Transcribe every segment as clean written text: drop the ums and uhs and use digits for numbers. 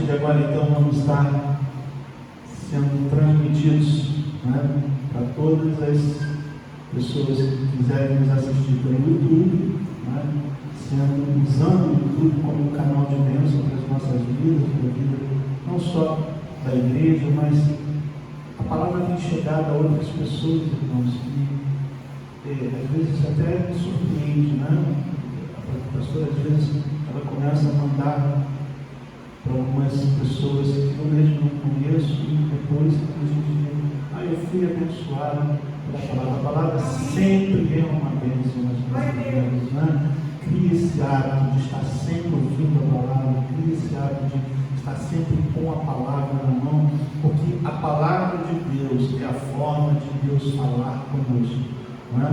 de agora então vamos estar sendo transmitidos, né, para todas as pessoas que quiserem nos assistir pelo YouTube, né, usando o YouTube como um canal de bênção para as nossas vidas, para a vida não só da igreja, mas a palavra tem chegado a outras pessoas, irmãos, que às vezes até me surpreende, né? A pastora às vezes ela começa a mandar para algumas pessoas que eu mesmo não conheço, e depois a gente diz, eu fui abençoado pela palavra. A palavra sempre é uma bênção nas nossas vidas, né? Cria esse hábito de estar sempre ouvindo a palavra, cria esse hábito de estar sempre com a palavra na mão, porque a palavra de Deus é a forma de Deus falar conosco, não é?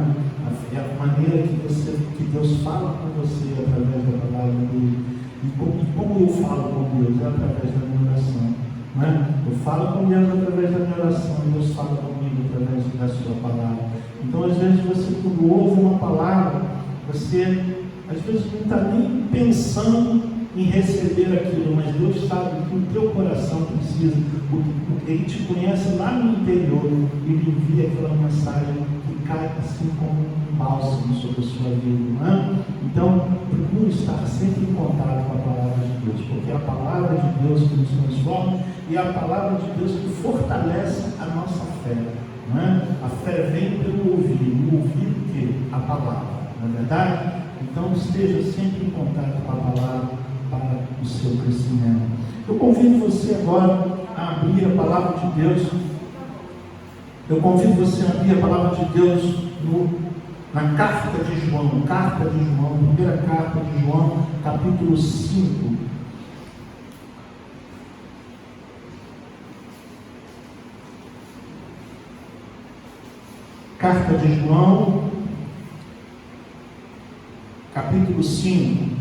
É a maneira que Deus fala com você através da palavra dele. E como eu falo com Deus? É através da minha oração, não é? Eu falo com Deus através da minha oração, e Deus fala comigo através da sua palavra. Então, às vezes, você, quando ouve uma palavra, você às vezes não está nem pensando em receber aquilo, mas Deus sabe que o teu coração precisa, porque Ele te conhece lá no interior, Ele envia aquela mensagem que cai assim como um bálsamo sobre a sua vida, não é? Então, procure estar sempre em contato com a palavra de Deus, porque é a palavra de Deus que nos transforma e é a palavra de Deus que fortalece a nossa fé, não é? A fé vem pelo ouvir, o ouvir o quê? A palavra, não é verdade? Então, esteja sempre em contato com a palavra para o seu crescimento. Eu convido você agora a abrir a palavra de Deus. Eu convido você a abrir a palavra de Deus na carta de João, primeira carta de João, capítulo 5. Carta de João, capítulo 5,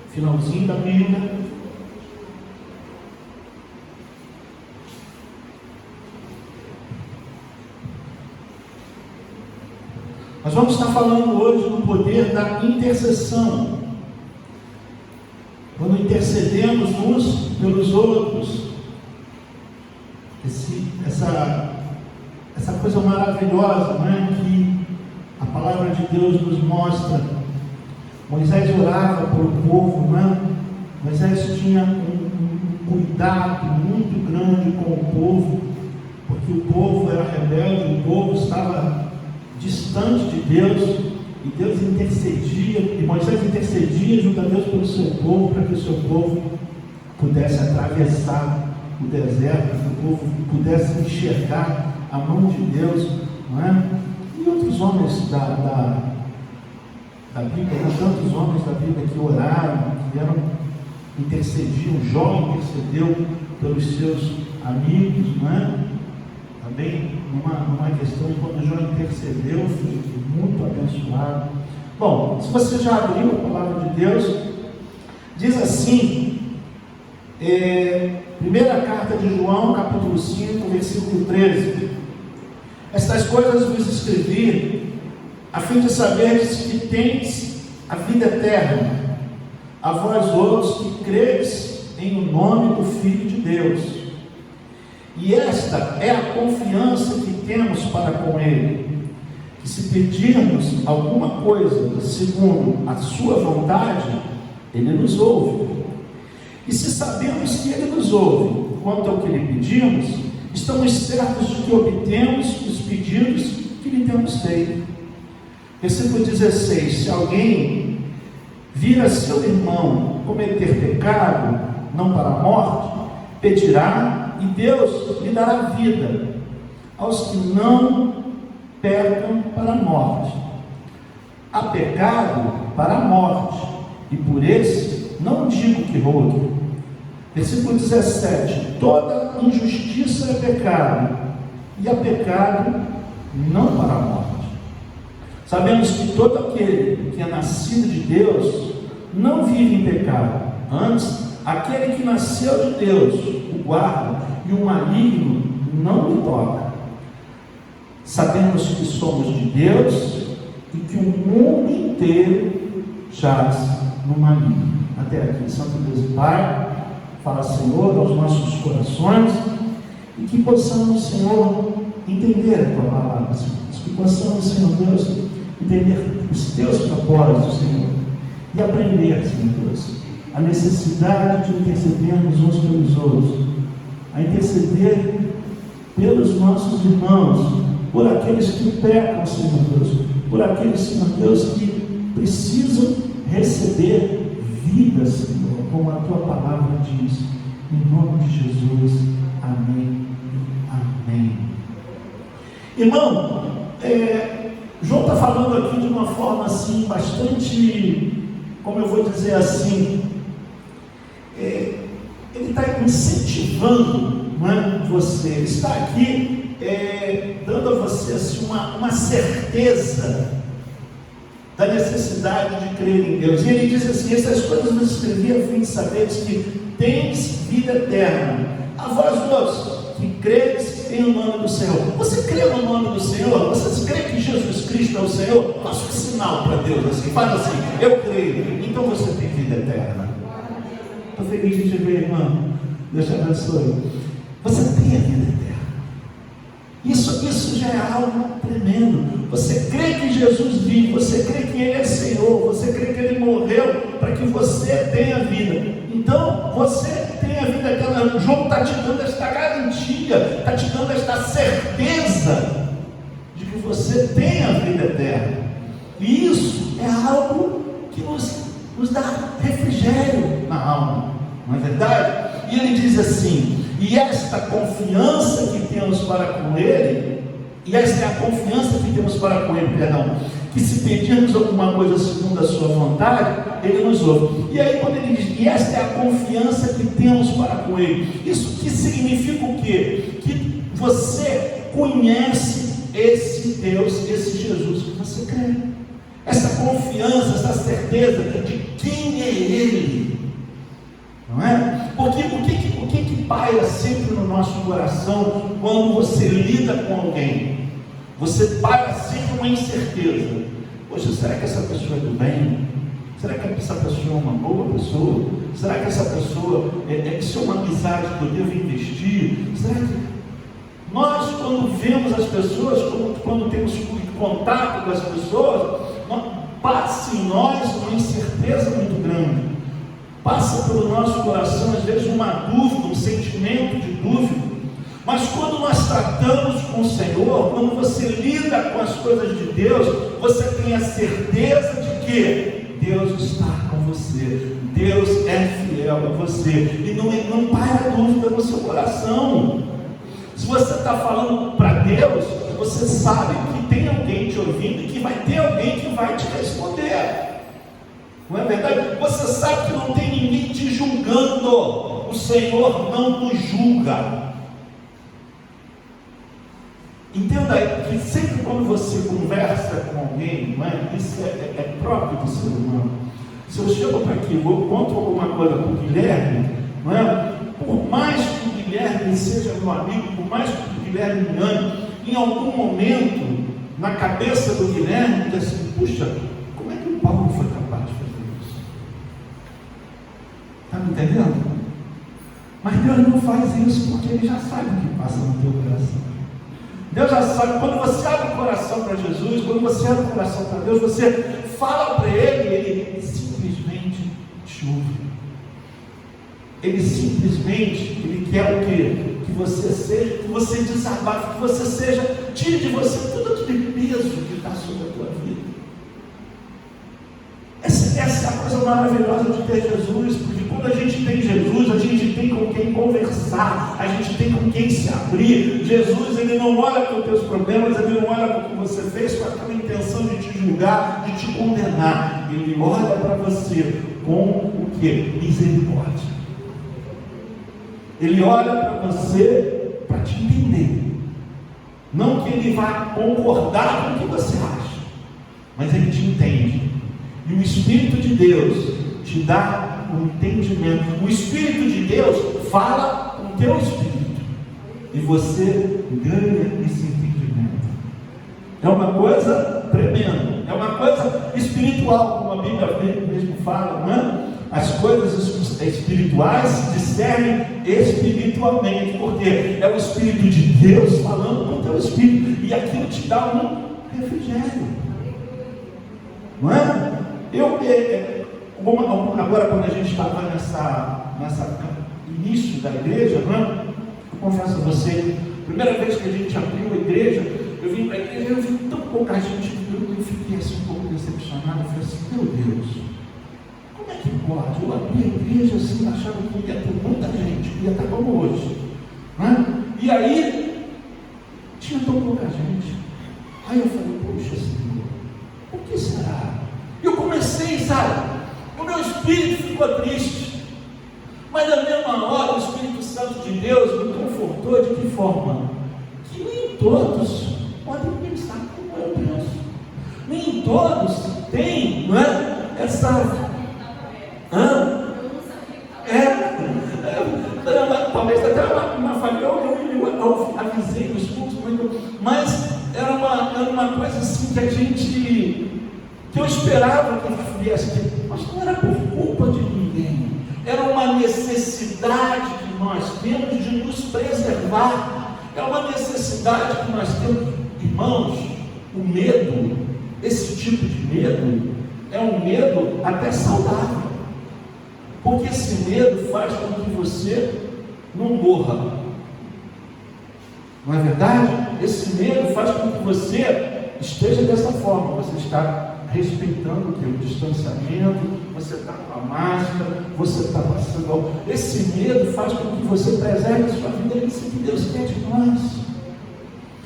finalzinho da Bíblia. Nós vamos estar falando hoje do poder da intercessão. Quando intercedemos uns pelos outros, essa coisa maravilhosa, né, que a palavra de Deus nos mostra. Moisés orava pelo povo, né? Moisés tinha um cuidado muito grande com o povo, porque o povo era rebelde, o povo estava distante de Deus, e Deus intercedia, e Moisés intercedia junto a Deus pelo seu povo, para que o seu povo pudesse atravessar o deserto, para que o povo pudesse enxergar a mão de Deus, não é? E outros homens da Bíblia, tantos homens da Bíblia que oraram, que intercediam. Jó intercedeu pelos seus amigos, não é? Também numa questão de quando Jó intercedeu, foi muito abençoado. Bom, se você já abriu a palavra de Deus, diz assim, primeira carta de João, capítulo 5, versículo 13: estas coisas vos escrevi, a fim de saberes que tendes a vida eterna, a vós outros que credes em o nome do Filho de Deus. E esta é a confiança que temos para com Ele, que se pedirmos alguma coisa segundo a sua vontade, Ele nos ouve. E se sabemos que Ele nos ouve quanto ao que lhe pedimos, estamos certos de que obtemos os pedidos que lhe temos feito. Versículo 16: se alguém vir a seu irmão cometer pecado, não para a morte, pedirá, e Deus lhe dará vida aos que não pecam para a morte. Há pecado para a morte, e por esse não digo que rogue. Versículo 17: toda injustiça é pecado, e há pecado não para a morte. Sabemos que todo aquele que é nascido de Deus não vive em pecado. Antes, aquele que nasceu de Deus o guarda, e o maligno não lhe toca. Sabemos que somos de Deus e que o mundo inteiro jaz no maligno. até aqui. Santo Deus e Pai, fala, Senhor, aos nossos corações, e que possamos, Senhor, entender a Tua palavra, Senhor. Que possamos, Senhor Deus, entender os Teus propósitos, Senhor, e aprender, Senhor Deus, a necessidade de intercedermos uns pelos outros, a interceder pelos nossos irmãos, por aqueles que pecam, Senhor Deus, por aqueles, Senhor Deus, que precisam receber vida, Senhor, como a Tua palavra diz, em nome de Jesus, amém, amém. Irmão, João está falando aqui de uma forma assim, bastante, como eu vou dizer assim, ele está incentivando, não é, você, ele está aqui dando a você assim, uma certeza da necessidade de crer em Deus. E ele diz assim: essas coisas eu escrevi a fim de saberes que tens vida eterna, a vós outros que credes em o nome do Senhor. Você crê no nome do Senhor? Você crê que Jesus Cristo é o Senhor? Faça um sinal para Deus assim, fala assim: eu creio. Então você tem vida eterna. Estou feliz de te ver, irmão. Deus te abençoe. Você tem a vida eterna. Isso já é algo tremendo. Você crê que Jesus vive, você crê que Ele é Senhor, você crê que Ele morreu para que você tenha vida. Então você tem a vida eterna. João está te dando esta garantia, está te dando esta certeza de que você tem a vida eterna. E isso é algo que nos dá refrigério na alma, não é verdade? E ele diz assim: e esta confiança que temos para com Ele, e esta é a confiança que temos para com Ele, perdão, que se pedirmos alguma coisa segundo a sua vontade, Ele nos ouve. E aí quando ele diz, e esta é a confiança que temos para com Ele, isso que significa o quê? Que você conhece esse Deus, esse Jesus que você crê. Essa confiança, essa certeza de quem é Ele. Não é? Porque o que paira sempre no nosso coração quando você lida com alguém? Você paira sempre uma incerteza. Poxa, será que essa pessoa é do bem? Será que essa pessoa é uma boa pessoa? Será que essa pessoa isso é uma amizade que eu devo investir? Será que nós, quando vemos as pessoas, quando temos contato com as pessoas, passa em nós uma incerteza muito grande. Passa pelo nosso coração, às vezes, uma dúvida, um sentimento de dúvida. Mas quando nós tratamos com o Senhor, quando você lida com as coisas de Deus, você tem a certeza de que Deus está com você, Deus é fiel a você, e não para dúvida no seu coração. Se você está falando para Deus, você sabe que tem alguém te ouvindo e que vai ter alguém que vai te responder. Não é verdade? Você sabe que não tem ninguém te julgando. O Senhor não nos julga. Entenda que sempre quando você conversa com alguém, não é? Isso é próprio do ser humano. Se eu chego para aqui e conto alguma coisa para o Guilherme, não é? Por mais que o Guilherme seja meu amigo, por mais que o Guilherme me ame, em algum momento, na cabeça do Guilherme, diz assim: puxa, como é que o Paulo foi capaz de fazer isso? Está me entendendo? Mas Deus não faz isso porque Ele já sabe o que passa no teu coração. Deus já sabe. Quando você abre o coração para Jesus, quando você abre o coração para Deus, você fala para Ele, Ele simplesmente te ouve. Ele simplesmente, Ele quer o quê? Que você seja, que você desabafe, que você seja, tire de você todo aquele peso que está sobre a tua vida. Essa é a coisa maravilhosa de ter Jesus, porque quando a gente tem Jesus, a gente tem com quem conversar, a gente tem com quem se abrir. Jesus, Ele não olha para os teus problemas, Ele não olha para o que você fez com aquela intenção de te julgar, de te condenar. Ele olha para você com o quê? Misericórdia. Ele olha para você para te entender. Não que Ele vá concordar com o que você acha, mas Ele te entende. E o Espírito de Deus te dá um entendimento. O Espírito de Deus fala com o teu espírito, e você ganha esse entendimento. É uma coisa tremenda, é uma coisa espiritual, como a Bíblia mesmo fala, não é? As coisas espirituais se discernem espiritualmente, porque é o Espírito de Deus falando com o teu espírito, e aquilo te dá um refrigério, não é? Agora, quando a gente estava nessa início da igreja, não é? Eu confesso a você, a primeira vez que a gente abriu a igreja, eu vim para a igreja, eu vi tão pouca gente, eu fiquei assim um pouco decepcionado. Eu falei assim, meu Deus, como é que pode? Eu abri a igreja assim, achava que ia ter muita gente, que ia estar como hoje, não é? E aí, tinha tão pouca gente. Aí eu falei, poxa Senhor, por que será? Eu comecei, sabe, o meu espírito ficou triste, mas na mesma hora o Espírito Santo de Deus me confortou. De que forma? Que nem todos podem pensar como eu penso, nem todos têm, não é? Talvez até uma família, eu avisei os cultos, mas era uma coisa assim que eu esperava que viesse, mas não era por culpa de ninguém, era uma necessidade que nós temos de nos preservar, é uma necessidade que nós temos, irmãos. O medo, esse tipo de medo, é um medo até saudável, porque esse medo faz com que você não morra, não é verdade? Esse medo faz com que você esteja dessa forma, você está respeitando o teu distanciamento, você está com a máscara, você está passando. Esse medo faz com que você preserve a sua vida. É isso que Deus quer de nós.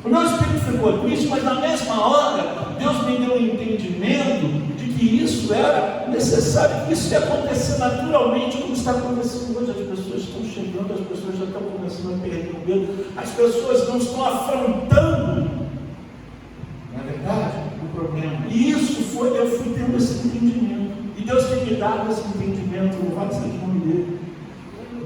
O meu espírito ficou triste, mas na mesma hora Deus me deu um entendimento de que isso era necessário, que isso ia acontecer naturalmente, como está acontecendo hoje. As pessoas estão chegando, as pessoas já estão começando a perder o medo, as pessoas não estão afrontando, não é verdade, o problema. E isso eu fui tendo esse entendimento, e Deus tem me dado esse entendimento, louvado seja o nome dele,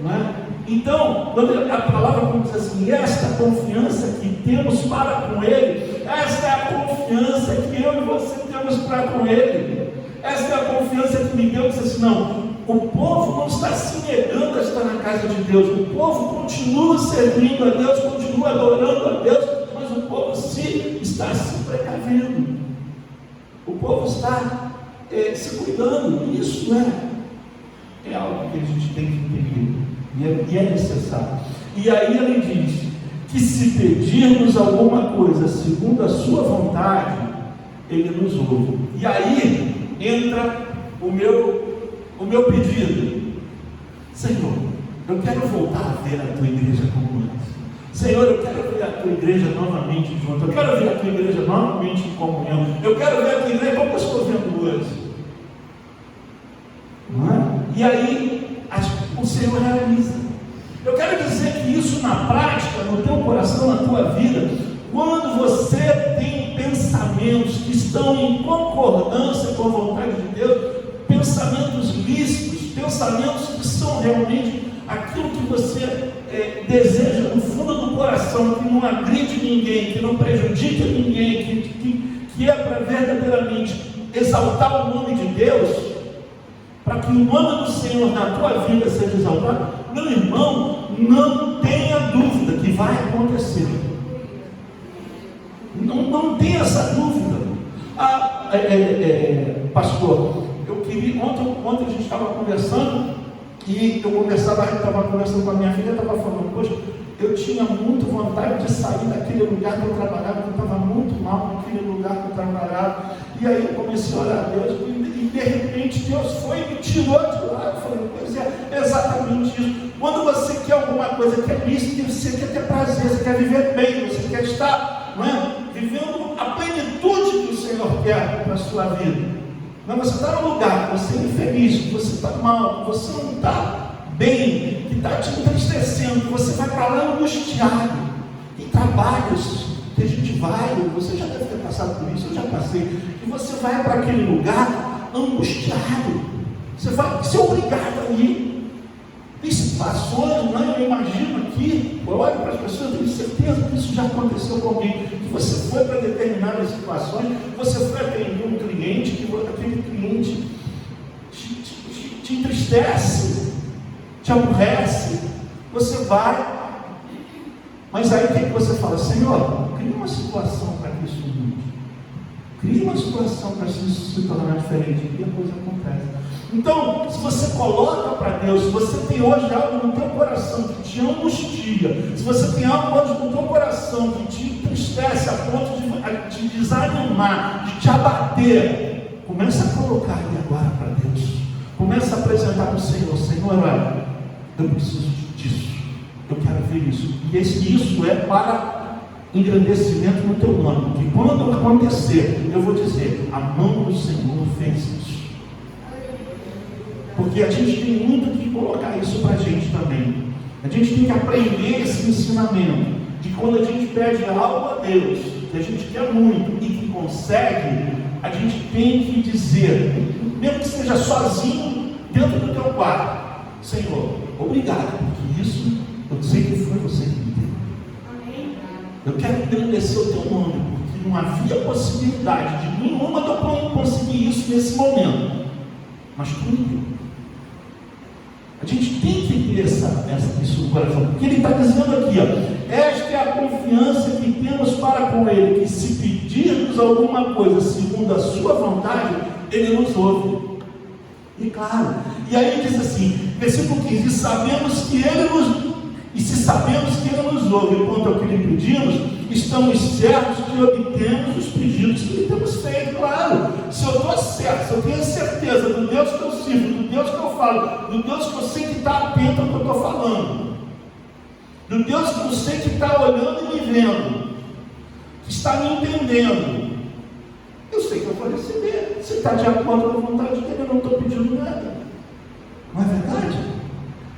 não é? Então, quando a palavra diz assim, esta confiança que temos para com Ele, esta é a confiança que eu e você temos para com Ele, esta é a confiança que me deu. Diz assim, não, o povo não está se negando a estar na casa de Deus, o povo continua servindo a Deus, continua adorando a Deus, mas o povo está se precavendo, o povo está se cuidando. Isso é algo que a gente tem que entender. E é necessário. E aí ele diz que se pedirmos alguma coisa segundo a sua vontade, ele nos ouve. E aí entra o meu pedido. Senhor, eu quero voltar a ver a tua igreja como antes. Senhor, eu quero ver a tua igreja novamente junto. Eu quero ver a tua igreja novamente em comunhão. Eu quero ver a tua igreja como eu estou vendo hoje. Não é? E aí o Senhor realiza. Eu quero dizer que isso na prática, no teu coração, na tua vida, quando você tem pensamentos que estão em concordância com a vontade de Deus, pensamentos lícitos, pensamentos que são realmente aquilo que você deseja no fundo do coração, que não agride ninguém, que não prejudique ninguém, que é para verdadeiramente exaltar o nome de Deus, para que o nome do Senhor na tua vida seja exaltado, meu irmão, não tenha dúvida que vai acontecer. Não tenha essa dúvida. Pastor, eu queria, ontem a gente estava conversando, e eu estava conversando com a minha filha, estava falando, poxa, eu tinha muito vontade de sair daquele lugar que eu trabalhava, eu estava muito mal naquele lugar que eu trabalhava, e aí eu comecei a orar a Deus, e de repente Deus foi e me tirou de lá. Eu falei, pois é exatamente isso. Quando você quer alguma coisa que é lícita, você quer ter prazer, você quer viver bem, você quer estar, não é, vivendo a plenitude que o Senhor quer para a sua vida. Mas você está num lugar que você é infeliz, que você está mal, que você não está bem, que está te entristecendo, que você vai para lá angustiado, em trabalhos que a gente vai, você já deve ter passado por isso, eu já passei, e você vai para aquele lugar angustiado, você vai ser obrigado a ir. Tem situações, não é? Eu imagino aqui, eu olho para as pessoas, eu tenho certeza que isso já aconteceu com alguém, que você foi para determinadas situações, você foi atender um cliente, que aquele cliente te entristeceu. entristece, te aborrece, você vai. Mas aí o que você fala? Senhor, cria uma situação para que isso mude. Cria uma situação para isso se tornar diferente. E a coisa acontece. Então, se você coloca para Deus, se você tem hoje algo no teu coração que te angustia, se você tem algo hoje no teu coração que te entristece a ponto de te desanimar, de te abater, começa a colocar ele agora para Deus. Começa a apresentar para o Senhor. Senhor, olha, eu preciso disso. Eu quero ver isso. E isso é para engrandecimento no teu nome. Que quando acontecer, eu vou dizer, a mão do Senhor fez isso. Porque a gente tem muito que colocar isso para a gente também. A gente tem que aprender esse ensinamento. De quando a gente pede algo a Deus, que a gente quer muito e que consegue, a gente tem que dizer, mesmo que seja sozinho, dentro do teu quarto, Senhor, obrigado, porque isso eu sei que foi você que me deu. Eu quero engrandecer o teu nome, porque não havia possibilidade de nenhuma de eu conseguir isso nesse momento. Mas tu me deu. A gente tem que ter isso no coração, porque ele está dizendo aqui, ó, esta é a confiança que temos para com ele, que se pedirmos alguma coisa segundo a sua vontade, ele nos ouve. E claro, e aí diz assim, versículo 15, e se sabemos que ele nos ouve quanto ao que lhe pedimos, estamos certos que obtemos os pedidos que lhe temos feito. Claro, se eu estou certo, se eu tenho certeza do Deus que eu sirvo, do Deus que eu falo, do Deus que eu sei que está atento ao que eu estou falando, do Deus que eu sei que está olhando e me vendo, que está me entendendo, eu sei que eu vou receber. Se está de acordo com a vontade dele, eu não estou pedindo nada. Não é verdade?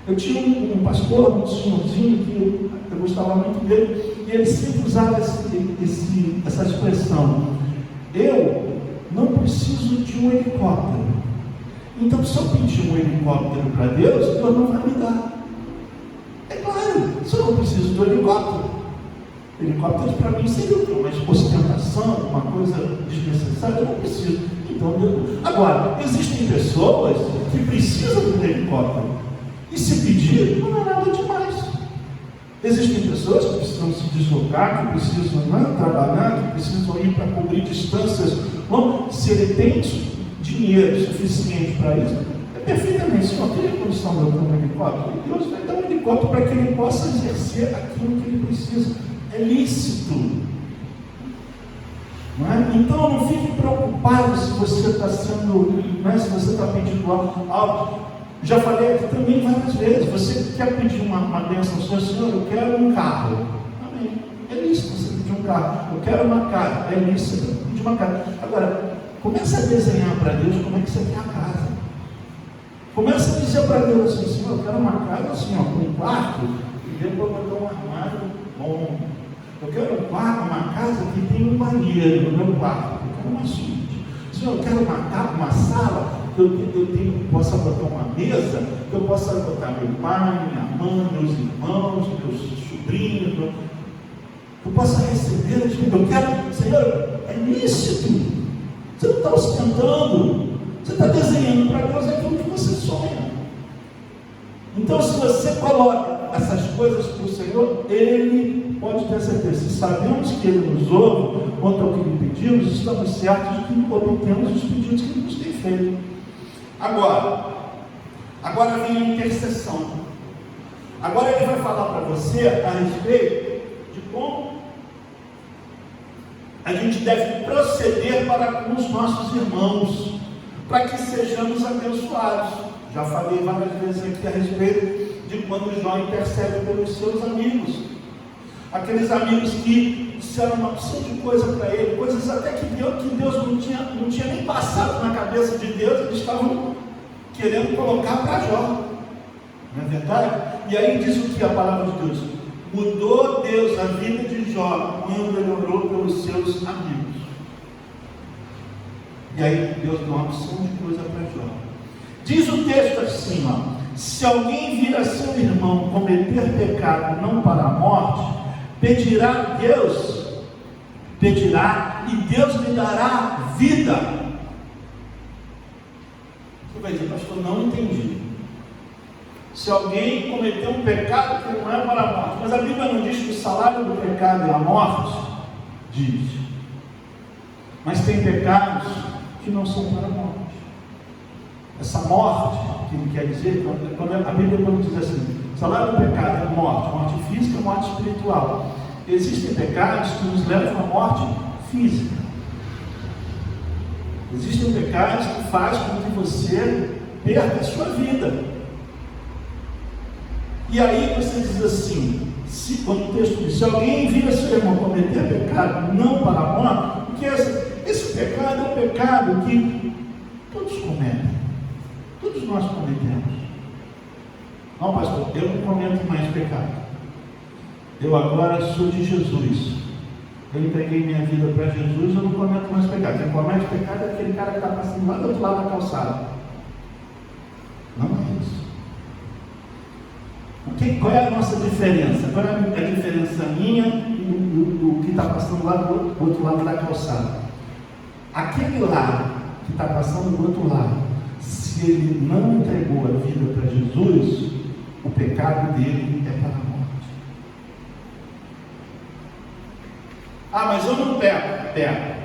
Eu tinha um pastor, um senhorzinho, que eu gostava muito dele, e ele sempre usava essa expressão: eu não preciso de um helicóptero. Então, se eu pedir um helicóptero para Deus, Deus não vai me dar. É claro, se eu não preciso de um helicóptero, helicóptero para mim seria uma ostentação, uma coisa desnecessária, eu não preciso. Então, Deus... Agora, existem pessoas que precisam de um helicóptero. E se pedir, não é nada demais. Existem pessoas que precisam se deslocar, que precisam trabalhar, que precisam ir para cobrir distâncias. Bom, se ele tem dinheiro suficiente para isso, é perfeitamente. Se não tem condição de eu ter um helicóptero, Deus vai dar um helicóptero para que ele possa exercer aquilo que ele precisa. É lícito. Não é? Então não fique preocupado se você está sendo, não é? Se você está pedindo algo. Já falei aqui também várias vezes, você quer pedir uma bênção ao Senhor, eu quero um carro. Amém. É lícito você pedir um carro. Eu quero uma casa. É lícito você pedir uma casa. Agora, começa a desenhar para Deus como é que você quer a casa. Começa a dizer para Deus assim, Senhor, eu quero uma casa assim, ó, com um quarto, e depois eu vou dar um armário bom. Eu quero um quarto, uma casa que tem um banheiro no meu quarto. Eu quero uma suíte. Senhor, eu quero uma sala que eu possa botar uma mesa, que eu possa botar meu pai, minha mãe, meus irmãos, meus sobrinhos, que eu possa receber. Eu quero, Senhor, é lícito. Você não está ostentando, você está desenhando para Deus aquilo que você sonha. Então, se você coloca essas coisas para o Senhor, Ele pode ter certeza. Se sabemos que Ele nos ouve, quanto ao que lhe pedimos, estamos certos de que obtemos os pedidos que Ele nos tem feito. Agora vem a intercessão. Agora ele vai falar para você a respeito de como a gente deve proceder para com os nossos irmãos, para que sejamos abençoados. Já falei várias vezes aqui a respeito de quando Jó intercede pelos seus amigos. Aqueles amigos que disseram uma opção de coisa para ele, coisas até que Deus não tinha nem passado na cabeça de Deus, eles estavam querendo colocar para Jó. Não é verdade? E aí diz o que a palavra de Deus? Mudou Deus a vida de Jó quando ele orou pelos seus amigos. E aí Deus deu uma opção de coisa para Jó. Diz o texto assim, ó: se alguém vir a seu irmão cometer pecado não para a morte, pedirá e Deus lhe dará vida. Você vai dizer, pastor, não entendi. se alguém cometeu um pecado que não é para a morte. Mas a Bíblia não diz que o salário do pecado é a morte? Diz. Mas tem pecados que não são para a morte. Essa morte, que ele quer dizer, quando a Bíblia diz assim, o salário do pecado é morte física, morte espiritual. Existem pecados que nos levam à morte física. Existem pecados que fazem com que você perca a sua vida. E aí você diz assim, quando o texto diz, se alguém vira seu irmão cometer pecado não para a morte, porque esse pecado é um pecado que todos cometem. Todos nós cometemos. Não, pastor, eu não cometo mais pecado. Eu agora sou de Jesus. Eu entreguei minha vida para Jesus, eu não cometo mais pecado. Quem comete pecado é aquele cara que está passando lá do outro lado da calçada. Não é isso. Qual é a nossa diferença? Qual é a diferença minha e do que está passando lá do outro lado da calçada? Aquele lá que está passando do outro lado, se ele não entregou a vida para Jesus, o pecado dele é para a morte. Ah, mas eu não peco.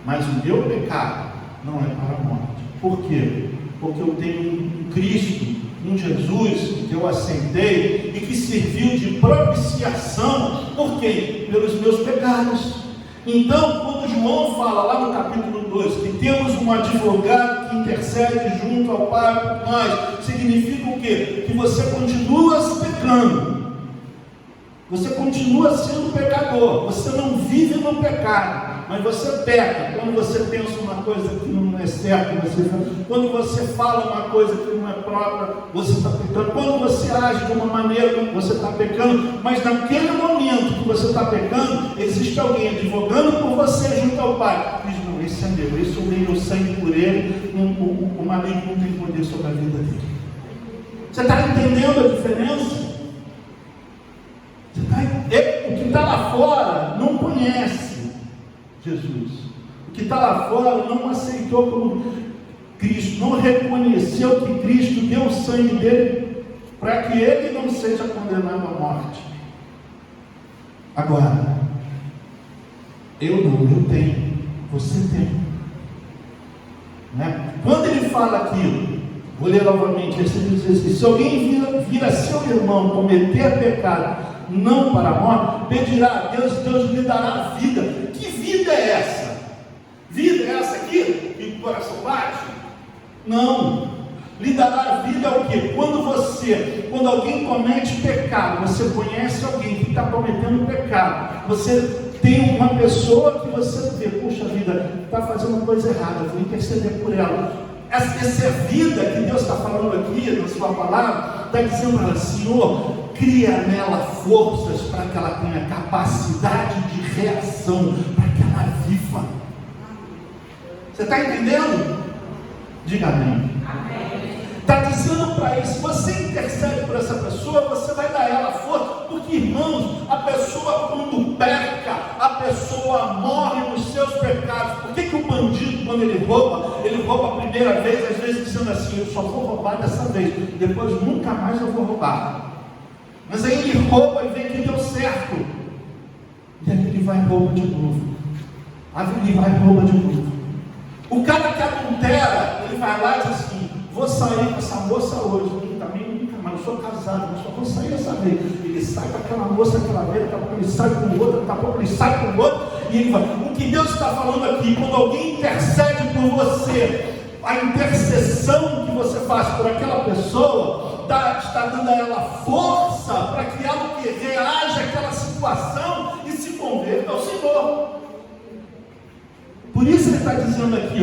Mas o meu pecado não é para a morte. Por quê? Porque eu tenho um Cristo, um Jesus que eu aceitei e que serviu de propiciação. Por quê? Pelos meus pecados. Então, quando João fala lá no capítulo 2 que temos um advogado que intercede junto ao Pai por nós, significa o quê? Que você continua pecando. Você continua sendo pecador. Você não vive no pecado, mas você peca. Quando você pensa uma coisa que não é certa, quando você fala uma coisa que não é própria, você está pecando. Quando você age de uma maneira, você está pecando. Mas naquele momento que você está pecando, existe alguém advogando por você junto ao Pai. Diz, não, esse é meu, esse eu dei o sangue por ele, o maligno não tem poder sobre a vida dele. Você está entendendo a diferença? O que está lá fora não conhece Jesus. O que está lá fora não aceitou como Cristo, não reconheceu que Cristo deu o sangue dele para que ele não seja condenado à morte. Agora, eu tenho, você tem. Né? Quando ele fala aquilo, vou ler novamente, ele diz assim, se alguém vira seu irmão cometer pecado, não para a morte, pedirá a Deus e Deus lhe dará vida. Que vida é essa? Vida é essa aqui? Que o coração bate? Não. Lhe dará vida é o quê? Quando alguém comete pecado, você conhece alguém que está cometendo pecado, você tem uma pessoa que você vê, puxa vida, está fazendo coisa errada, vou interceder por ela. Essa vida que Deus está falando aqui na sua palavra, está dizendo para ela, Senhor, cria nela forças para que ela tenha capacidade de reação, para que ela viva. Você está entendendo? Diga amém. Está dizendo para isso, se você intercede por essa pessoa, você vai dar a ela força, porque irmãos, a pessoa quando peca, a pessoa morre nos seus pecados. Por que o bandido, quando ele rouba a primeira vez, às vezes dizendo assim, eu só vou roubar dessa vez, depois nunca mais eu vou roubar. Mas aí ele rouba e vê que deu certo, e aí ele vai e rouba de novo. Aí ele vai e rouba de novo. O cara que adultera, ele vai lá e diz assim, vou sair com essa moça hoje, nunca mais, eu sou casado, mas só vou sair essa vez. Ele sai com aquela moça, aquela vez, daqui a pouco ele sai com outra, daqui a pouco ele sai com outra, e ele vai. O que Deus está falando aqui, quando alguém intercede por você, a intercessão que você faz por aquela pessoa, está dando a ela força para que ela reaja àquela situação e se converta ao Senhor. Por isso ele está dizendo aqui,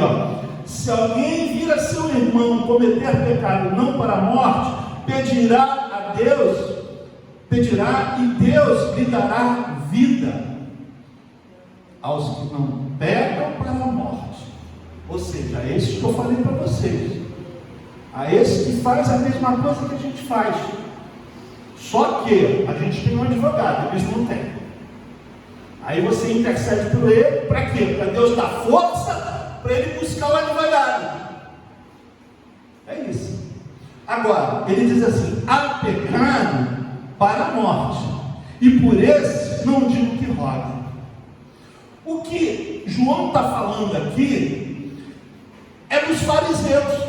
se alguém vira seu irmão cometer pecado não para a morte, pedirá a Deus, e Deus lhe dará vida aos que não pecam para a morte. Ou seja, a esses que eu falei para vocês, a esses que faz a mesma coisa que a gente faz, só que a gente tem um advogado, eles não têm. Aí você intercede por ele, para quê? Para Deus dar força para ele buscar o advogado. É isso. Agora, ele diz assim: há pecado para a morte, e por esse não digo que rogue. O que João está falando aqui é dos fariseus.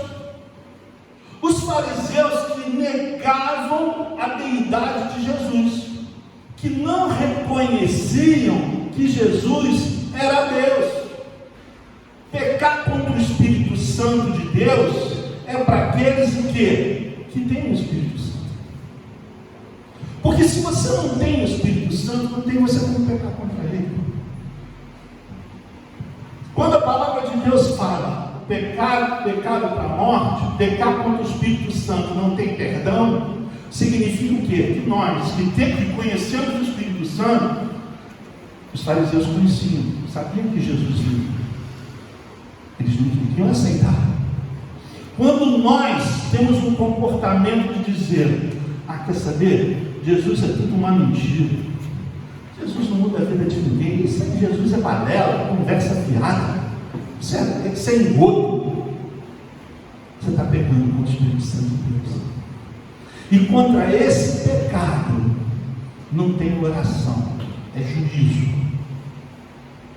Os fariseus que negavam a deidade de Jesus, que não reconheciam que Jesus era Deus. Pecar contra o Espírito Santo de Deus é para aqueles que têm o Espírito Santo. Porque se você não tem o Espírito Santo, não tem você como pecar contra ele. Quando a palavra de Deus fala pecado para a morte, pecar contra o Espírito Santo não tem perdão, significa o quê? Que nós, que conhecemos o Espírito Santo, os fariseus conheciam, sabiam que Jesus veio. Eles não queriam aceitar. Quando nós temos um comportamento de dizer: quer saber? Jesus é tudo uma mentira. Jesus não muda a vida de ninguém. Isso aí, Jesus é balela, conversa fiada. Isso é engodo. Você está pegando com o Espírito Santo de Deus. E contra esse pecado não tem oração, é juízo.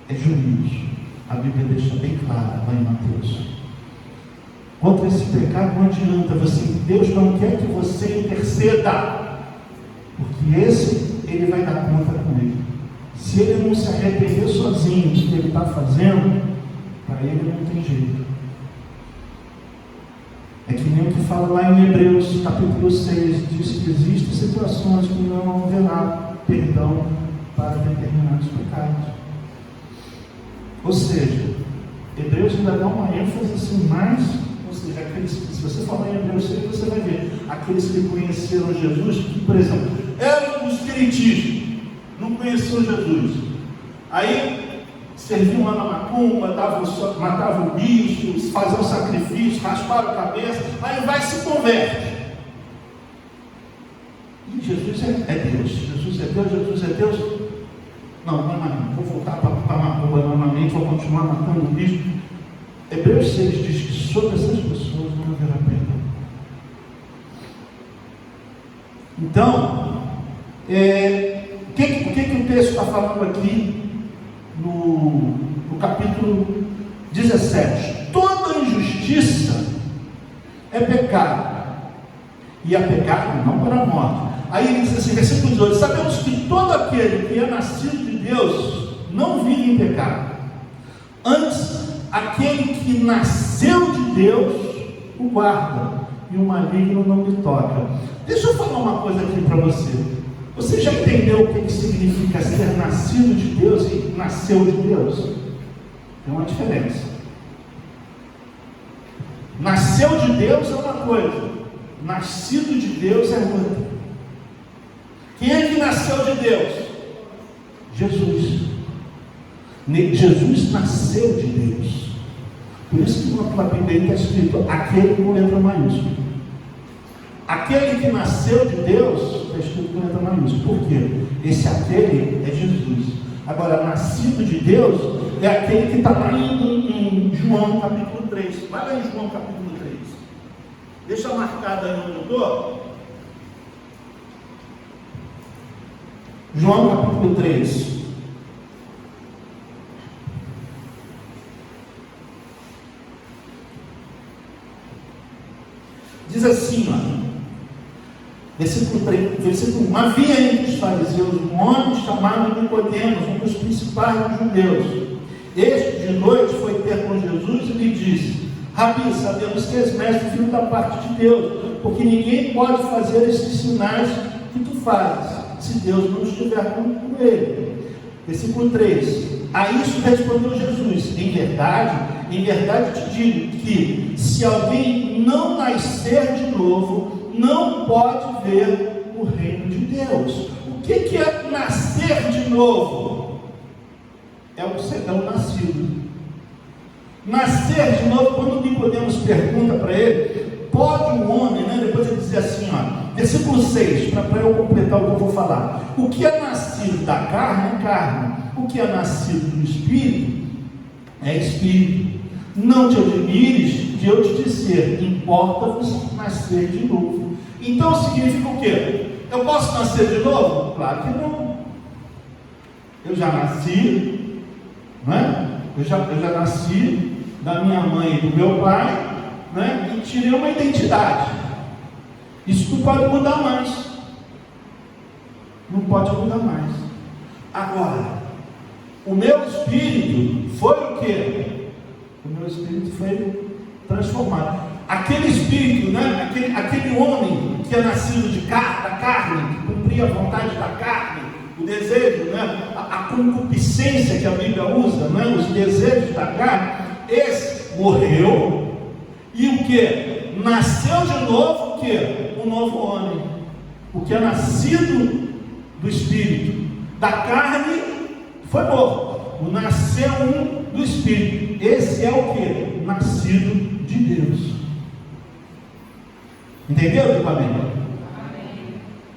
É juízo. A Bíblia deixa bem clara lá em Mateus. Contra esse pecado não adianta você. Deus não quer que você interceda, porque esse ele vai dar conta com ele. Se ele não se arrepender sozinho do que ele está fazendo, para ele não tem jeito. É que nem o que fala lá em Hebreus capítulo 6, diz que existem situações que não haverá perdão para determinados pecados. Ou seja, Hebreus ainda dá uma ênfase assim mais, ou seja, aqueles, se você falar em Hebreus 6, você vai ver aqueles que conheceram Jesus, que, por exemplo, eram os crentes, não conheciam Jesus, aí serviam lá na macumba, matavam o bicho, faziam sacrifício, rasparam a cabeça, aí vai e se converte. E Jesus é Deus, Jesus é Deus, Jesus é Deus. Não, vou voltar para a macumba novamente, vou continuar matando o bicho. Hebreus 6 diz que sobre essas pessoas não haverá perdão. Então, o que o texto está falando aqui no capítulo 17? Toda injustiça é pecado, e é pecado não para a morte. Aí ele diz assim, versículo 18: sabemos que todo aquele que é nascido de Deus não vive em pecado. Antes, aquele que nasceu de Deus o guarda, e o maligno não lhe toca. Deixa eu falar uma coisa aqui para você. Você já entendeu o que significa ser nascido de Deus e nasceu de Deus? Tem uma diferença. Nasceu de Deus é uma coisa, nascido de Deus é outra. Quem é que nasceu de Deus? Jesus. Jesus nasceu de Deus. Por isso que na Bíblia está escrito aquele com letra maiúscula. Aquele que nasceu de Deus está escrito com letra maiúscula. Por quê? Esse aquele é Jesus. Agora, nascido de Deus é aquele que está lá em João capítulo 3. Vai lá em João capítulo 3. Deixa marcado aí no monitor. João capítulo 3. Diz assim, versículo 1: havia entre os fariseus um homem chamado Nicodemos, um dos principais dos judeus. Este de noite foi ter com Jesus e lhe disse: Rabi, sabemos que és mestre, filho da parte de Deus, porque ninguém pode fazer esses sinais que tu fazes, se Deus não estiver com ele. Versículo 3: a isso respondeu Jesus: em verdade te digo que se alguém não nascer de novo, não pode ver o reino de Deus. O que é nascer de novo? É o nascido. Nascer de novo, quando Nicodemos pergunta para ele, pode um homem, depois ele diz assim, versículo 6, para eu completar o que eu vou falar: o que é nascido da carne é carne, o que é nascido do Espírito é Espírito. Não te admires de eu te dizer: importa-vos nascer de novo. Então significa o quê? Eu posso nascer de novo? Claro que não. Eu já nasci, não é? Eu já nasci da minha mãe e do meu pai, né? E tirei uma identidade. Isso não pode mudar mais. Não pode mudar mais. Agora, o meu espírito foi o quê? O meu espírito foi transformado. Aquele espírito, né? Aquele homem que é nascido da carne, que cumpria a vontade da carne, o desejo, né? A concupiscência que a Bíblia usa, né? Os desejos da carne, esse morreu e o que? Nasceu de novo o que? Um novo homem. O que é nascido do espírito, da carne, foi morto. O nasceu um do espírito. Esse é o que? Nascido de Deus. Entendeu, tipo amém?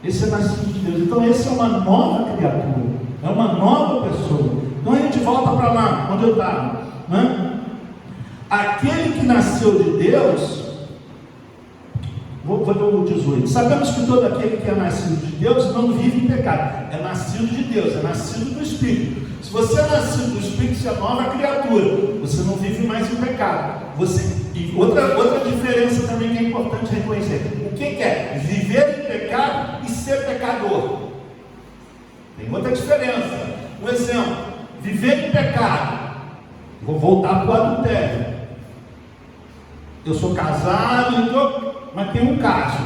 Esse é nascido de Deus. Então esse é uma nova criatura, é uma nova pessoa. Então a gente volta para lá, onde eu estava, né? Aquele que nasceu de Deus, vou fazer o 18. Sabemos que todo aquele que é nascido de Deus não vive em pecado. É nascido de Deus, é nascido do Espírito. Se você é nascido do Espírito, você é nova criatura. Você não vive mais em pecado. E outra diferença também que é importante reconhecer. O que é? Viver em pecado e ser pecador. Tem outra diferença. Um exemplo: viver em pecado. Vou voltar para o adultério. Eu sou casado, mas tem um caso.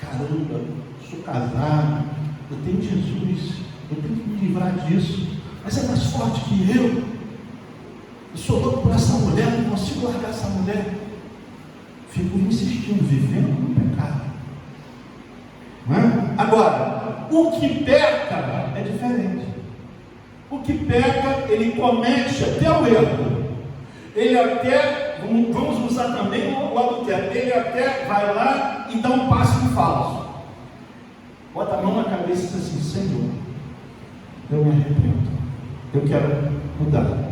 Caramba, sou casado, eu tenho Jesus, eu tenho que me livrar disso. Mas é mais forte que eu sou louco por essa mulher, não consigo largar essa mulher. Fico insistindo, vivendo no pecado. Não é? Agora, o que peca é diferente. O que peca, ele comete até o erro. Ele até, vamos usar também o adultério, ele até vai lá e dá um passo em falso. Bota a mão na cabeça e diz assim: Senhor, eu me arrependo, eu quero mudar.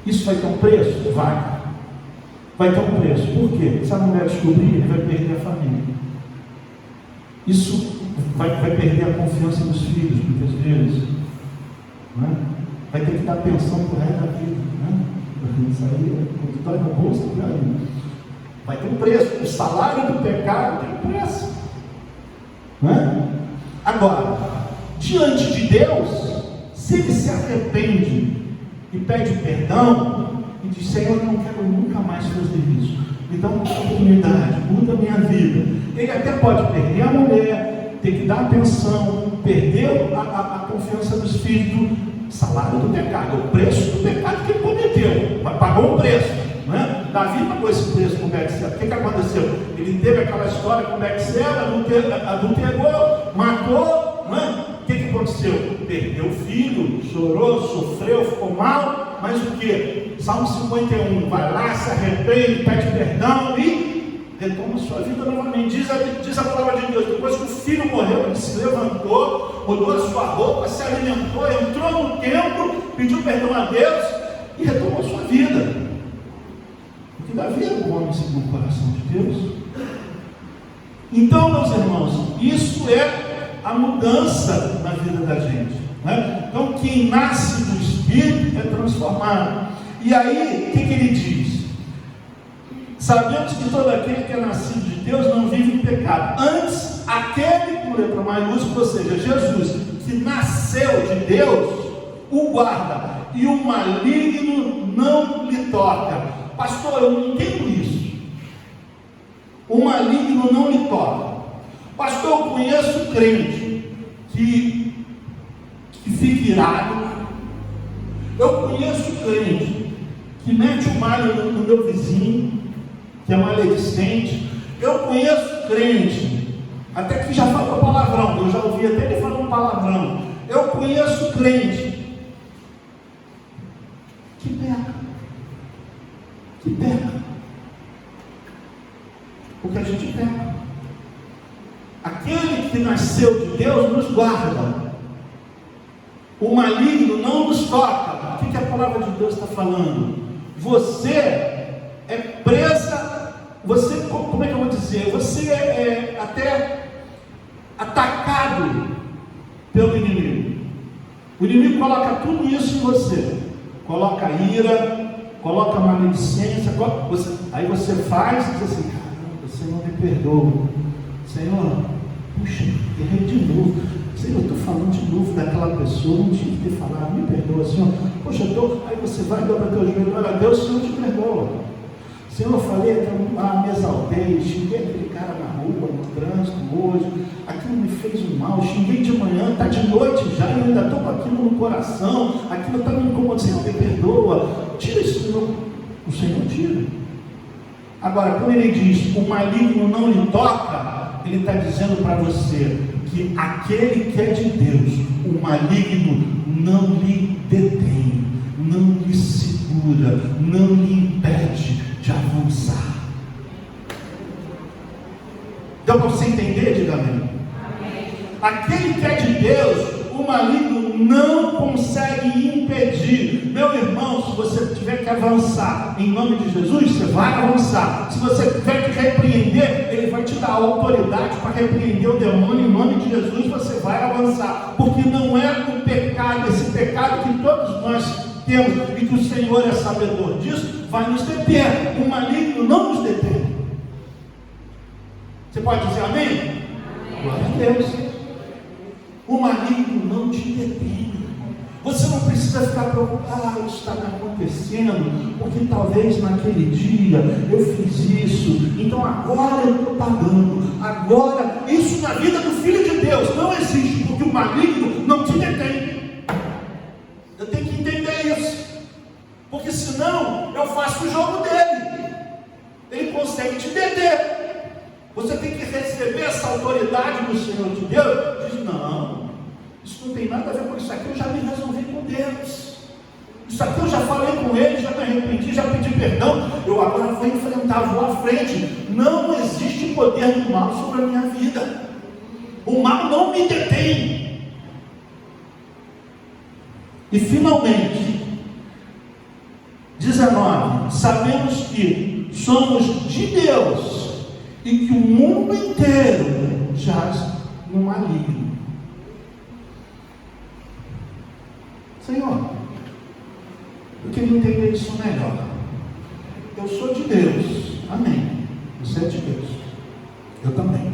Isso vai ter um preço? Vai ter um preço. Por quê? Se a mulher descobrir, ele vai perder a família. Isso vai perder a confiança dos filhos, muitas vezes. Né? Vai ter que dar pensão para o resto da vida. Né? Isso aí é vitória no bolso, vai ter um preço. O salário do pecado tem um preço. Né? Agora, diante de Deus, se ele se arrepende e pede perdão e diz: Senhor, eu não quero nunca mais fazer isso, me dá uma oportunidade, muda a minha vida. Ele até pode perder a mulher, ter que dar atenção, perder a confiança do Espírito, salário do pecado, o preço do pecado que ele cometeu, mas pagou um preço, né? Davi pagou esse preço com Betseba. O que aconteceu? Ele teve aquela história com Betseba, adulterou, matou, né? O que aconteceu? Perdeu o filho, chorou, sofreu, ficou mal, mas o que? Salmo 51, vai lá, se arrepende, pede perdão e retoma sua vida novamente. Diz a palavra de Deus: depois que o filho morreu, ele se levantou, mudou a sua roupa, se alimentou, entrou no templo, pediu perdão a Deus e retomou sua vida. Porque Davi era um homem segundo o coração de Deus. Então, meus irmãos, isso é a mudança na vida da gente, né? Então, quem nasce do Espírito é transformado. E aí, o que ele diz? Sabemos que todo aquele que é nascido de Deus não vive em pecado. Antes, aquele com letra maiúscula, ou seja, Jesus, que nasceu de Deus, o guarda, e o maligno não lhe toca. Pastor, eu não entendo isso. O maligno não lhe toca. Pastor, eu conheço crente que fica irado. Eu conheço crente que mete o malho no meu vizinho, que é maledicente. Eu conheço crente, até que já fala palavrão, eu já ouvi até ele falando palavrão. Eu conheço crente que peca, porque a gente peca. Aquele que nasceu de Deus nos guarda, o maligno não nos toca. O que a palavra de Deus está falando? Você é presa, você, como é que eu vou dizer? Você é até atacado pelo inimigo. O inimigo coloca tudo isso em você. Coloca ira, coloca maledicência, aí você faz e diz assim: caramba, Senhor, me perdoa. Senhor, puxa, errei de novo. Senhor, eu estou falando de novo daquela pessoa, não tinha que ter falado, me perdoa, Senhor. Poxa, aí você vai, dobra teu joelho, olha, Deus, Senhor, te perdoa. Senhor, eu falei, me exaltei, xinguei aquele cara na rua, no trânsito, hoje, aquilo me fez um mal, xinguei de manhã, está de noite já, eu ainda estou com aquilo no coração, aquilo está me incomodando, Senhor, me perdoa, tira isso, Senhor. O Senhor tira. Agora, quando ele diz, o maligno não lhe toca, ele está dizendo para você que aquele que é de Deus, o maligno não lhe detém, não lhe segura, não lhe impede de avançar. Deu para você entender? Diga amém. Aquele que é de Deus, o maligno não consegue impedir. Meu irmão, se você tiver que avançar em nome de Jesus, você vai avançar. Se você tiver que repreender, ele vai te dar autoridade para repreender o demônio em nome de Jesus, você vai avançar. Porque não é um pecado, esse pecado que todos nós temos e que o Senhor é sabedor disso, vai nos deter. O maligno não nos detém. Você pode dizer amém? Amém. Glória a Deus. O maligno não te detém. Você não precisa ficar preocupado, isso está me acontecendo, porque talvez naquele dia eu fiz isso, então agora eu estou pagando. Agora, isso na vida do Filho de Deus não existe, porque o maligno não te detém. Eu tenho que entender isso, porque senão eu faço o jogo dele. Ele consegue te deter. Você tem que receber essa autoridade do Senhor de Deus. Diz: não, isso não tem nada a ver com isso aqui, eu já me resolvi com Deus. Isso aqui eu já falei com Ele, já me arrependi, já pedi perdão. Eu agora vou enfrentar, vou à frente. Não existe poder do mal sobre a minha vida. O mal não me detém. E finalmente, 19, sabemos que somos de Deus e que o mundo inteiro jaz no maligno. Senhor, eu queria entender isso melhor. Eu sou de Deus, amém. Você é de Deus, eu também.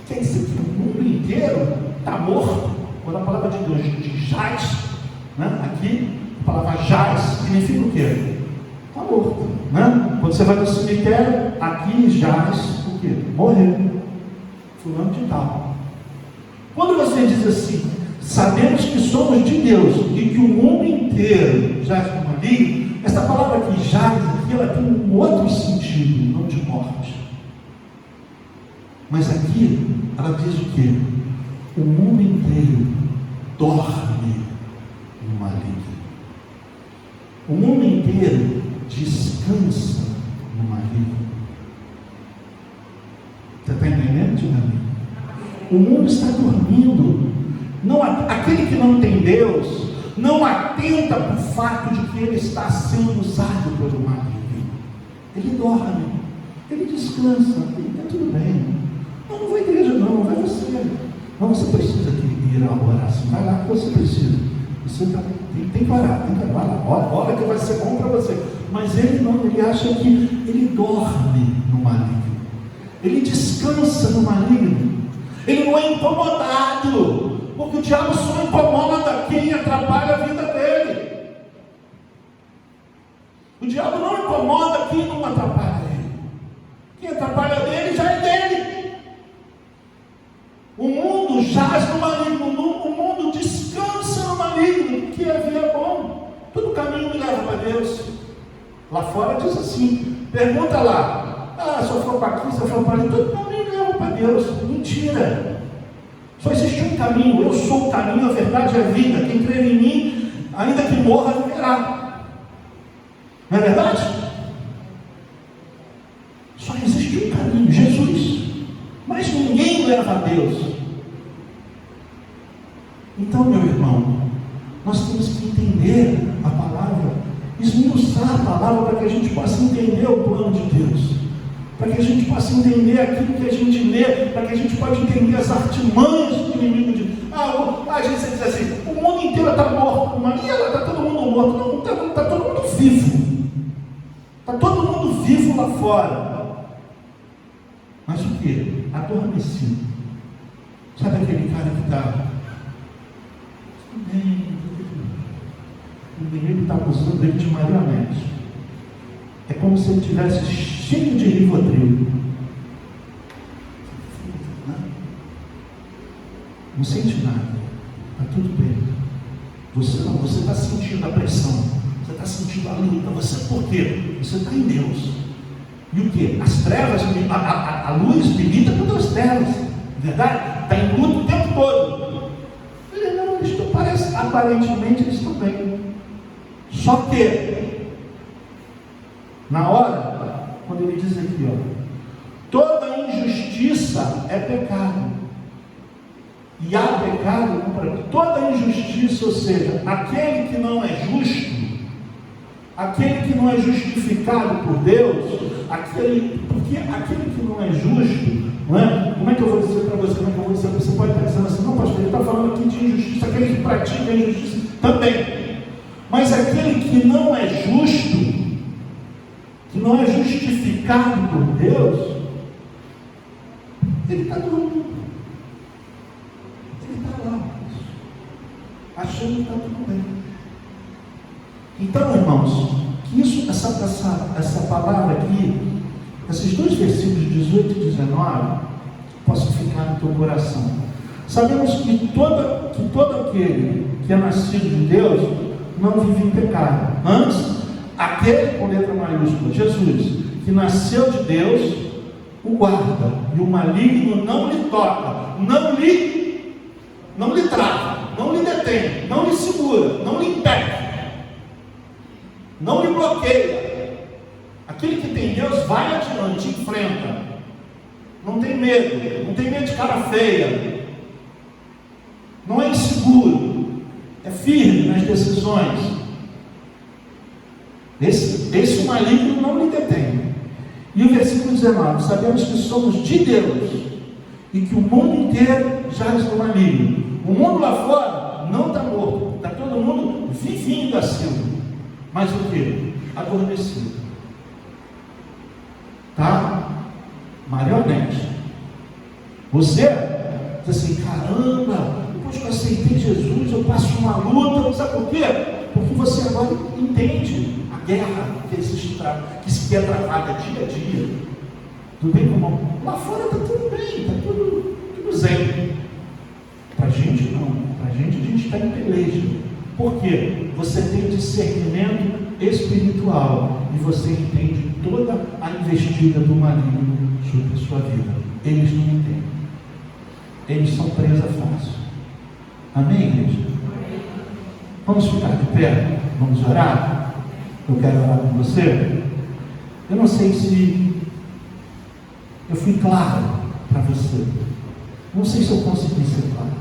Quer dizer que o mundo inteiro está morto? Quando a palavra de Deus de jaz, né? Aqui a palavra jaz significa o quê? Está morto, né? Quando você vai no cemitério, aqui jaz o quê? Morreu, fulano de tal. Quando você diz assim, sabemos que somos de Deus e que o mundo inteiro jaz no maligno, essa palavra aqui jaz, aqui, ela tem um outro sentido, não de morte. Mas aqui ela diz o quê? O mundo inteiro dorme no maligno. O mundo inteiro descansa no maligno. Você está entendendo, Dinamite? O mundo está dormindo. Não, aquele que não tem Deus não atenta para o fato de que ele está sendo usado pelo maligno. Ele dorme, ele descansa, ele está tudo bem. Não vai à igreja não, vai você. Não, você precisa ir a oração. Vai lá que você precisa. Você tem que parar, vai lá. Ora que vai ser bom para você. Mas ele não, ele acha que ele dorme no maligno. Ele descansa no maligno. Ele não é incomodado. Porque o diabo só incomoda quem atrapalha a vida dele. O diabo não incomoda quem não atrapalha ele. Quem atrapalha dele já é dele. O mundo jaz no maligno, o mundo descansa no maligno, porque a vida é bom. Todo caminho me leva para Deus. Lá fora diz assim, pergunta lá, se eu for para aqui, se eu for para ali, todo caminho me leva para Deus. Mentira. Só existe um caminho, eu sou o caminho, a verdade e a vida. Quem crer em mim, ainda que morra, viverá. Não é verdade? Só existe um caminho, Jesus. Mas ninguém leva a Deus. Então, meu irmão, nós temos que entender a palavra esmiuçar a palavra para que a gente possa entender o plano de Deus, para que a gente possa entender aquilo que a gente lê, para que a gente possa entender as artimanhas do inimigo de Deus. A gente diz assim, o mundo inteiro está morto, mas está todo mundo morto. Não, está todo mundo vivo. Está todo mundo vivo lá fora. Mas o que? Adormecido. Sabe aquele cara que está... O inimigo está acusando ele de marionete. É como se ele estivesse cheio de Rivotril. Não sente nada. Está tudo bem. Você está sentindo a pressão. Você está sentindo a luta. Você, por quê? Você está em Deus. E o quê? As trevas, a luz milita contra as trevas. Verdade? Está em luta o tempo todo. Ele não, eles estão, parece, aparentemente eles estão bem. Só que, na hora, quando ele diz aqui, toda injustiça é pecado. E há pecado, toda injustiça, ou seja, aquele que não é justo, aquele que não é justificado por Deus, porque aquele que não é justo, não é? Como é que eu vou dizer para você? Como é que eu vou dizer? Você pode estar dizendo assim, não, pastor, ele está falando aqui de injustiça, aquele que pratica a injustiça também. Mas aquele que não é justo, que não é justificado por Deus, ele está dormindo. Ele está lá, achando que está tudo bem. Então, irmãos, que essa palavra aqui, esses dois versículos 18 e 19, possam ficar no teu coração. Sabemos que todo aquele que é nascido de Deus não vive em pecado. Antes, aquele com letra maiúscula, Jesus, que nasceu de Deus, o guarda, e o maligno não lhe toca, não lhe trava, não lhe detém, não lhe segura, não lhe impede, não lhe bloqueia. Aquele que tem Deus vai adiante, enfrenta, não tem medo de cara feia, não é inseguro, é firme nas decisões. Esse maligno não lhe detém. E o versículo 19, sabemos que somos de Deus e que o mundo inteiro jaz no maligno. O mundo lá fora não está morto, está todo mundo vivinho da Silva. Mas o que? Adormecido. Tá? Marionete. Você diz assim, caramba, depois que eu aceitei Jesus, eu passo uma luta. Sabe por quê? Porque você agora entende a guerra que existe, que se quer travada dia a dia. Tudo bem, irmão? Lá fora está tudo bem, está tudo zen. Para a gente não. Para a gente está em peleja. Por quê? Você tem discernimento espiritual e você entende toda a investida do maligno sobre a sua vida. Eles não entendem. Eles são presa fácil. Amém, igreja? Vamos ficar de pé? Vamos orar? Eu quero orar com você. Eu não sei se eu fui claro para você. Não sei se eu consegui ser claro.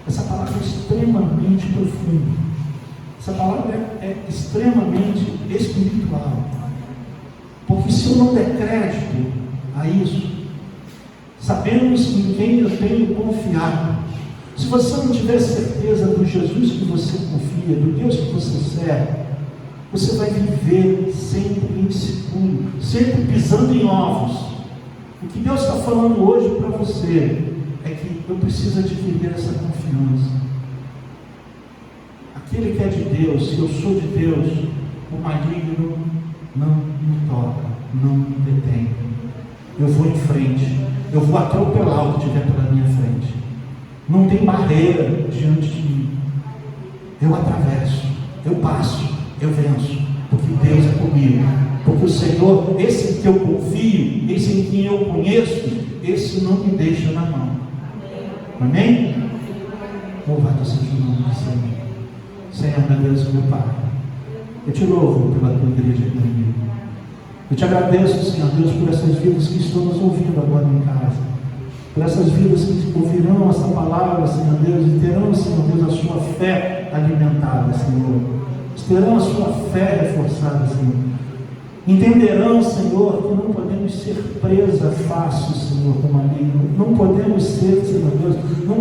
Essa palavra é extremamente profunda. Essa palavra é extremamente espiritual. Porque se eu não der crédito a isso, sabemos em quem eu tenho confiado. Se você não tiver certeza do Jesus que você confia, do Deus que você serve, você vai viver sempre inseguro, sempre pisando em ovos. O que Deus está falando hoje para você é que eu preciso adquirir essa confiança. Aquele que é de Deus, se eu sou de Deus, o maligno não me toca, não me detém. Eu vou em frente, eu vou atropelar o que estiver pela minha frente. Não tem barreira diante de mim. Eu atravesso, eu passo, eu venço, porque Deus é comigo. Porque o Senhor, esse em que eu confio, esse em quem eu conheço, esse não me deixa na mão. Amém? Louvado seja o nome do Senhor. Senhor, meu Deus e meu Pai, eu te louvo pela tua igreja aqui comigo. Eu te agradeço, Senhor Deus, por essas vidas que estão nos ouvindo agora em casa, por essas vidas que ouvirão essa palavra, Senhor Deus, e terão, Senhor Deus, a sua fé alimentada, Senhor. terão a sua fé reforçada, Senhor. Entenderão, Senhor, que não podemos ser presa fácil, Senhor, do maligno. Não podemos ser, Senhor Deus, não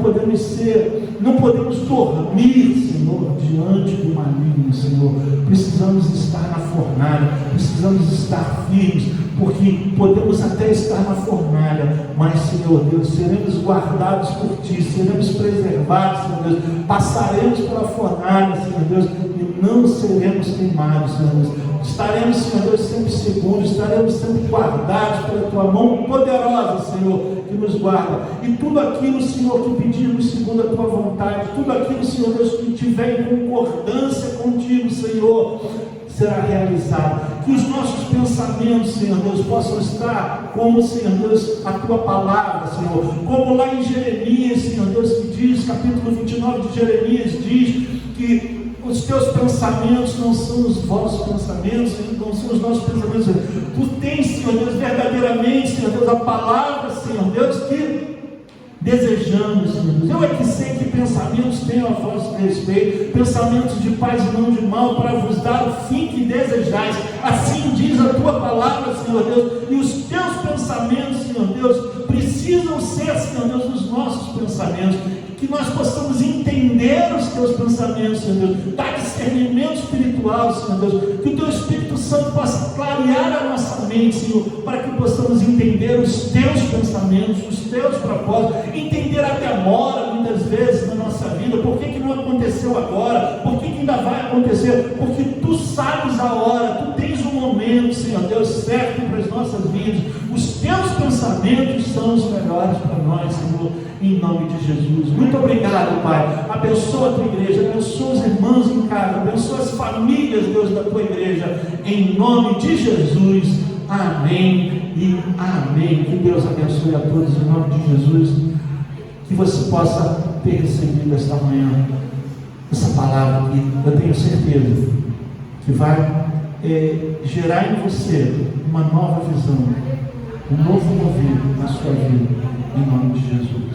podemos dormir, Senhor, diante do maligno, Senhor. Precisamos estar na fornalha, precisamos estar firmes, porque podemos até estar na fornalha, mas, Senhor Deus, seremos guardados por Ti, seremos preservados, Senhor Deus, passaremos pela fornalha, Senhor Deus, e não seremos queimados, Senhor Deus. Estaremos, Senhor Deus, sempre seguros, estaremos sempre guardados pela Tua mão poderosa, Senhor, que nos guarda. E tudo aquilo, Senhor, que pedirmos segundo a Tua vontade, tudo aquilo, Senhor Deus, que tiver em concordância contigo, Senhor, será realizado. Que os nossos pensamentos, Senhor Deus, possam estar como, Senhor Deus, a Tua palavra, Senhor, como lá em Jeremias, Senhor Deus, que diz, capítulo 29 de Jeremias, diz que os Teus pensamentos não são os vossos pensamentos, não são os nossos pensamentos. Tu tens, Senhor Deus, verdadeiramente, Senhor Deus, a palavra, Senhor Deus, que desejamos, Senhor Deus. Eu é que sei que pensamentos tenho a vosso respeito, pensamentos de paz e não de mal, para vos dar o fim que desejais. Assim diz a Tua palavra, Senhor Deus, e os Teus pensamentos, Senhor Deus, precisam ser, Senhor Deus, os nossos pensamentos. Que nós possamos entender os Teus pensamentos, Senhor Deus, dar discernimento espiritual, Senhor Deus, que o Teu Espírito Santo possa clarear a nossa mente, Senhor, para que possamos entender os Teus pensamentos, os Teus propósitos, entender a demora, muitas vezes, na nossa vida. Por que não aconteceu agora? Por que ainda vai acontecer? Porque Tu sabes a hora, Tu tens um momento, Senhor Deus, certo para as nossas vidas. Os Teus pensamentos são os melhores para nós, Senhor, em nome de Jesus. Muito obrigado, Pai. Abençoa a Tua igreja, abençoa os irmãos em casa, abençoa as famílias, Deus, da Tua igreja, em nome de Jesus. Amém e amém. Que Deus abençoe a todos em nome de Jesus. Que você possa ter recebido esta manhã essa palavra que eu tenho certeza que vai gerar em você uma nova visão, um novo mover na sua vida, em nome de Jesus.